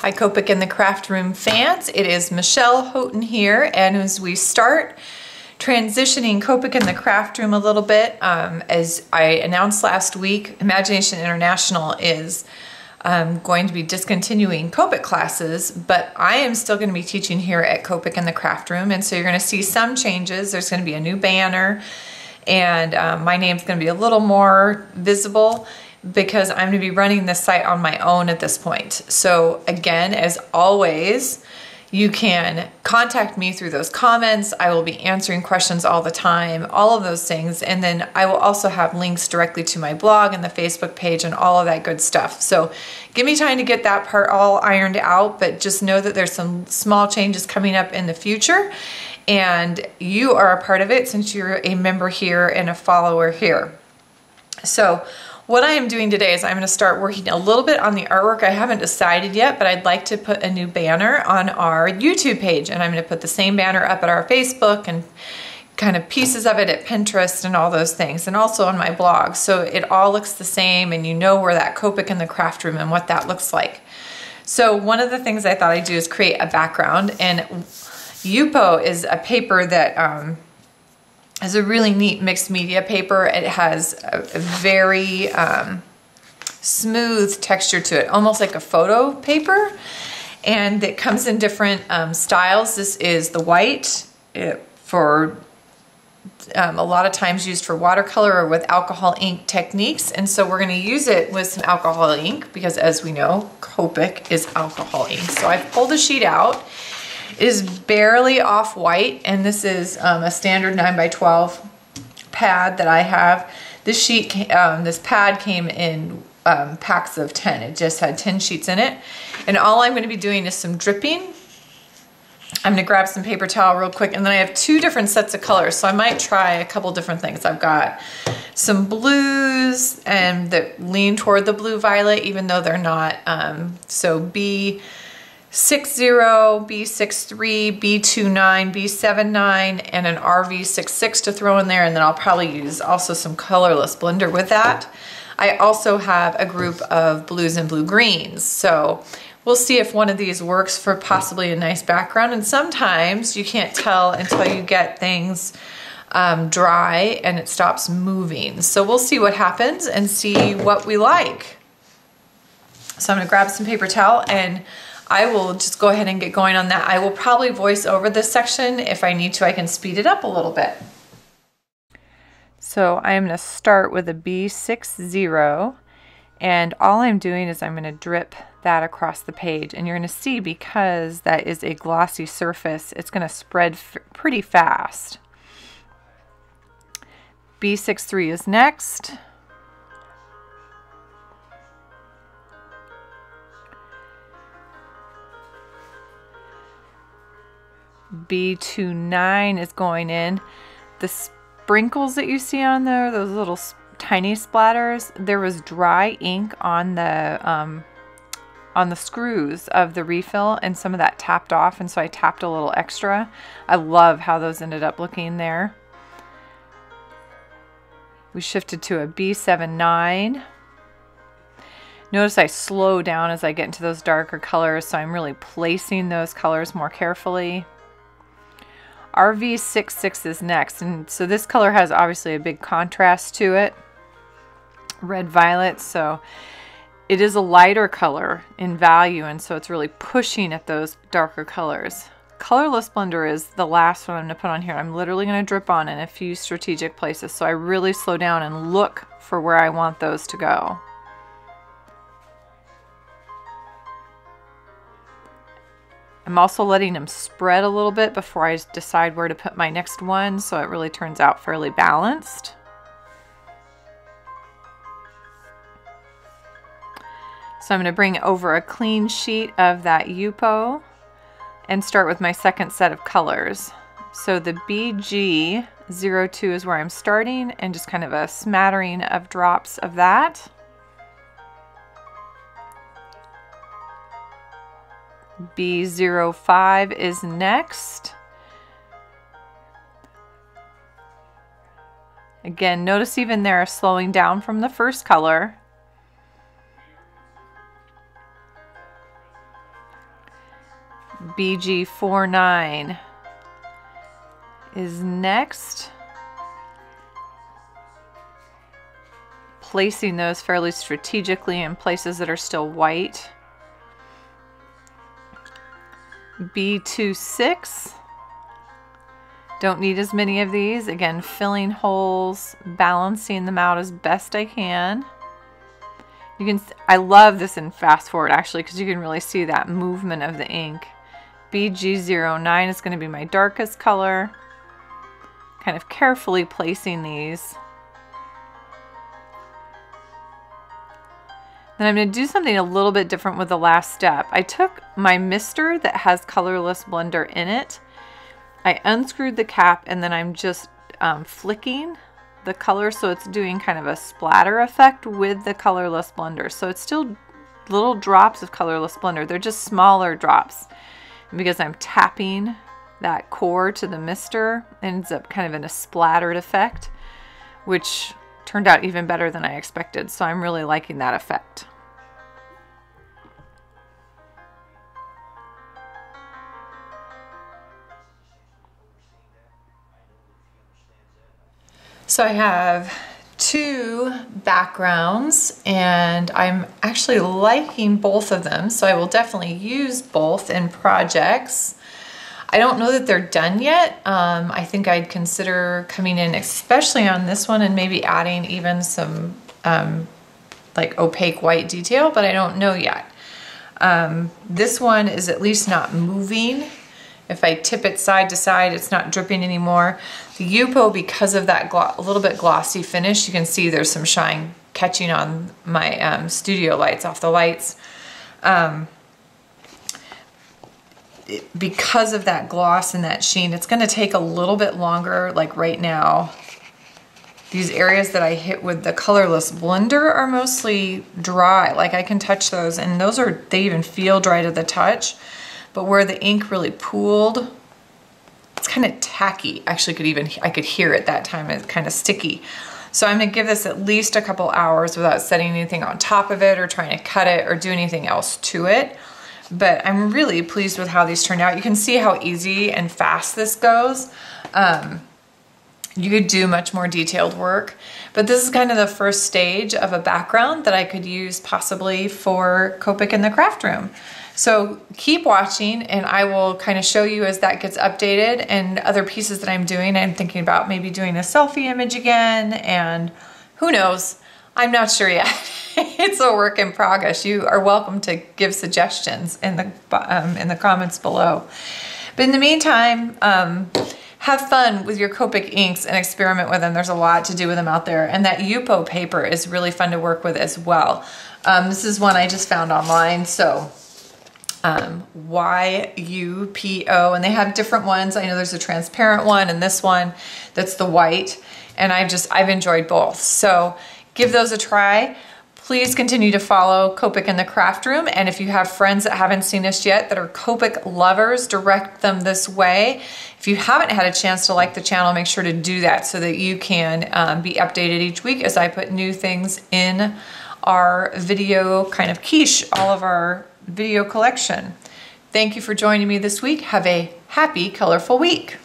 Hi Copic and the Craft Room fans, it is Michelle Houghton here, and as we start transitioning Copic and the Craft Room a little bit, as I announced last week, Imagination International is going to be discontinuing Copic classes, but I am still going to be teaching here at Copic and the Craft Room, and so you're going to see some changes. There's going to be a new banner, and my name's going to be a little more visible, because I'm going to be running this site on my own at this point. So again, as always, you can contact me through those comments. I will be answering questions all the time, all of those things. And then I will also have links directly to my blog and the Facebook page and all of that good stuff. So give me time to get that part all ironed out, but just know that there's some small changes coming up in the future. And you are a part of it since you're a member here and a follower here. So what I am doing today is I'm going to start working a little bit on the artwork. I haven't decided yet, but I'd like to put a new banner on our YouTube page, and I'm going to put the same banner up at our Facebook and kind of pieces of it at Pinterest and all those things, and also on my blog. So it all looks the same, and you know where that Copic in the Craft Room and what that looks like. So one of the things I thought I'd do is create a background, and Yupo is a paper that is a really neat mixed media paper. It has a very smooth texture to it, almost like a photo paper, and it comes in different styles. This is the white, for a lot of times used for watercolor or with alcohol ink techniques, and so we're going to use it with some alcohol ink because, as we know, Copic is alcohol ink. So I've pulled the sheet out. It is barely off-white, and this is a standard 9x12 pad that I have. This sheet, this pad came in packs of 10. It just had 10 sheets in it, and all I'm going to be doing is some dripping. I'm going to grab some paper towel real quick, and then I have two different sets of colors, so I might try a couple different things. I've got some blues and that lean toward the blue-violet, even though they're not. So B60, B63, B29, B79, and an RV66 to throw in there, and then I'll probably use also some colorless blender with that. I also have a group of blues and blue-greens, so we'll see if one of these works for possibly a nice background, and sometimes you can't tell until you get things dry and it stops moving. So we'll see what happens and see what we like. So I'm going to grab some paper towel, and I will just go ahead and get going on that. I will probably voice over this section. If I need to, I can speed it up a little bit. So I am going to start with a B60, and all I'm doing is I'm going to drip that across the page, and you're going to see, because that is a glossy surface, it's going to spread pretty fast. B63 is next. B29 is going in. The sprinkles that you see on there, those little tiny splatters, there was dry ink on the screws of the refill, and some of that tapped off, and so I tapped a little extra. I love how those ended up looking there. We shifted to a B79. Notice I slow down as I get into those darker colors, so I'm really placing those colors more carefully. RV66 is next, and so this color has obviously a big contrast to it, red violet, so it is a lighter color in value, and so it's really pushing at those darker colors. Colorless blender is the last one I'm going to put on here. I'm literally going to drip on in a few strategic places, so I really slow down and look for where I want those to go. I'm also letting them spread a little bit before I decide where to put my next one, so it really turns out fairly balanced. So I'm going to bring over a clean sheet of that Yupo and start with my second set of colors. So the BG02 is where I'm starting, and just kind of a smattering of drops of that. B05 is next. Again, notice even there slowing down from the first color. BG49 is next. Placing those fairly strategically in places that are still white. B26. Don't need as many of these. Again, filling holes, balancing them out as best I can. You can, I love this in fast forward actually, because you can really see that movement of the ink. BG09 is going to be my darkest color. Kind of carefully placing these. Then I'm going to do something a little bit different with the last step. I took my mister that has colorless blender in it. I unscrewed the cap and then I'm just flicking the color so it's doing kind of a splatter effect with the colorless blender. So it's still little drops of colorless blender. They're just smaller drops. And because I'm tapping that core to the mister, it ends up kind of in a splattered effect, which turned out even better than I expected. So I'm really liking that effect. So I have two backgrounds and I'm actually liking both of them. So I will definitely use both in projects. I don't know that they're done yet. I think I'd consider coming in, especially on this one, and maybe adding even some like opaque white detail, but I don't know yet. This one is at least not moving. If I tip it side to side, it's not dripping anymore. The Yupo, because of that a little bit glossy finish, you can see there's some shine catching on my studio lights off the lights. Because of that gloss and that sheen, it's going to take a little bit longer. Like right now, these areas that I hit with the colorless blender are mostly dry. Like I can touch those and those are, they even feel dry to the touch. But where the ink really pooled, it's kind of tacky. Actually, I could hear it that time. It's kind of sticky. So I'm gonna give this at least a couple hours without setting anything on top of it or trying to cut it or do anything else to it. But I'm really pleased with how these turned out. You can see how easy and fast this goes. You could do much more detailed work, but this is kind of the first stage of a background that I could use possibly for Copic in the craft room. So keep watching and I will kind of show you as that gets updated and other pieces that I'm doing. I'm thinking about maybe doing a selfie image again and who knows, I'm not sure yet. It's a work in progress. You are welcome to give suggestions in the comments below. But in the meantime, have fun with your Copic inks and experiment with them. There's a lot to do with them out there. And that Yupo paper is really fun to work with as well. This is one I just found online. So YUPO, and they have different ones. I know there's a transparent one and this one that's the white. And I've enjoyed both. So give those a try. Please continue to follow Copic in the Craft Room, and if you have friends that haven't seen us yet that are Copic lovers, direct them this way. If you haven't had a chance to like the channel, make sure to do that so that you can be updated each week as I put new things in our video kind of quiche, all of our video collection. Thank you for joining me this week. Have a happy, colorful week.